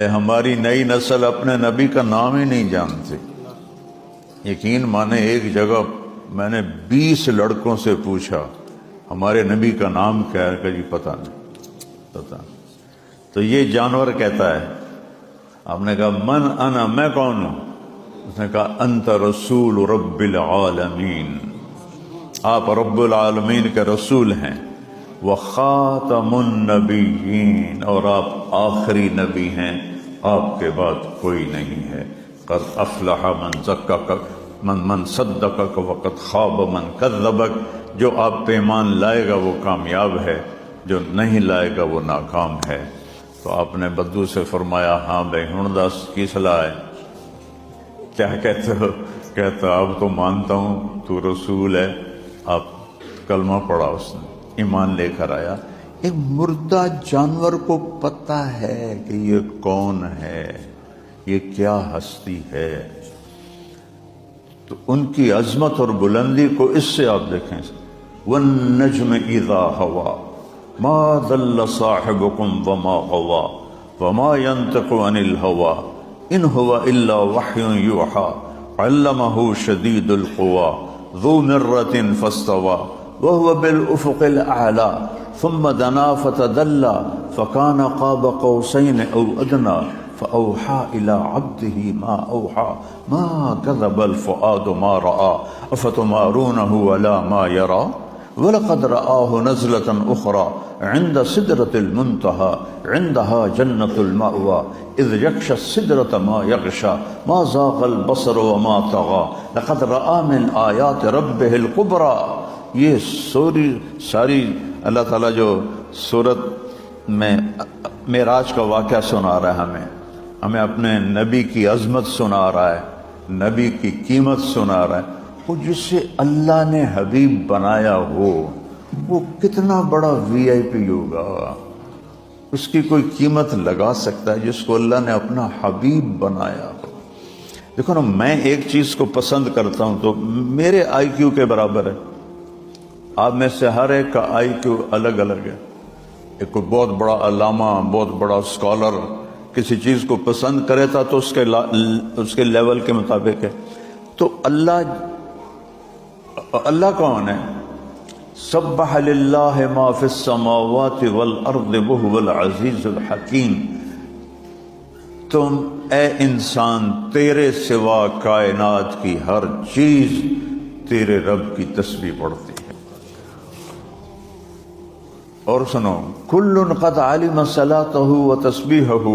ہماری نئی نسل اپنے نبی کا نام ہی نہیں جانتی۔ یقین مانے ایک جگہ میں نے 20 لڑکوں سے پوچھا ہمارے نبی کا نام کیا ہے، کہ جی پتہ نہیں۔ تو یہ جانور کہتا ہے، آپ نے کہا من انا، میں کون ہوں؟ اس نے کہا انت رسول رب العالمین، آپ رب العالمین کے رسول ہیں، وخاتم النبیین، اور آپ آخری نبی ہیں، آپ کے بعد کوئی نہیں ہے۔ قد افلح من صدقک وقد خاب من کذبک، جو آپ پہ ایمان لائے گا وہ کامیاب ہے، جو نہیں لائے گا وہ ناکام ہے۔ تو آپ نے بدو سے فرمایا ہاں بھائی ہن دس کی صلاح ہے، کیا کہتے ہو؟ کہتا اب تو مانتا ہوں تو رسول ہے۔ آپ کلمہ پڑھا، اس نے ایمان لے کر آیا۔ ایک مردہ جانور کو پتہ ہے کہ یہ کون ہے، یہ کیا ہستی ہے۔ تو ان کی عظمت اور بلندی کو اس سے آپ دیکھیں، وَالنَّجْمِ إِذَا هَوَى مَا ضَلَّ صَاحِبُكُمْ وَمَا غَوَى وَمَا يَنطِقُ عَنِ الْهَوَى إِنْ هُوَ إِلَّا وَحْيٌ يُوحَى عَلَّمَهُ شَدِيدُ الْقُوَى ذُو مِرَّةٍ فَاسْتَوَى وَهُوَ بِالْأُفُقِ الْأَعْلَى ثُمَّ دَنَا فَتَدَلَّى فَكَانَ قَابَ قَوْسَيْنِ أَوْ أَدْنَى فَأَوْحَى إِلَىٰ عَبْدِهِ مَا أَوْحَى مَا كَذَبَ الْفُؤَادُ مَا رَأَىٰ أَفَتُمَارُونَهُ عَلَىٰ مَا يَرَىٰ وَلَقَدْ رَآهُ نَزْلَةً أُخْرَىٰ عِندَ سِدْرَةِ الْمُنتَهَىٰ عِندَهَا جَنَّةُ الْمَأْوَىٰ إِذْ يَغْشَى السِّدْرَةَ مَا يَغْشَىٰ مَا زَاغَ الْبَصَرُ وَمَا طَغَىٰ لَقَدْ رَآ مِنْ آيَاتِ رَبِّهِ الْكُبْرَىٰ۔ یہ ساری اللہ تعالیٰ جو سورت میں معراج کا واقعہ سنا رہا ہے، ہمیں اپنے نبی کی عظمت سنا رہا ہے، نبی کی قیمت سنا رہا ہے۔ وہ جسے اللہ نے حبیب بنایا ہو وہ کتنا بڑا وی آئی پی ہوگا، اس کی کوئی قیمت لگا سکتا ہے جس کو اللہ نے اپنا حبیب بنایا ہو؟ دیکھو نا، میں ایک چیز کو پسند کرتا ہوں تو میرے آئی کیو کے برابر ہے، آپ میں سے ہر ایک کا آئی کیو الگ الگ ہے۔ ایک کوئی بہت بڑا علامہ، بہت بڑا اسکالر کسی چیز کو پسند کرے تھا تو اس کے لیول کے مطابق ہے۔ تو اللہ کون ہے؟ سبح للہ ما فی السماوات والارض وہو العزیز الحکیم۔ تم اے انسان، تیرے سوا کائنات کی ہر چیز تیرے رب کی تسبیح پڑھتی ہے۔ اور سنو، کل قد علم صلاتہ و تسبیحہ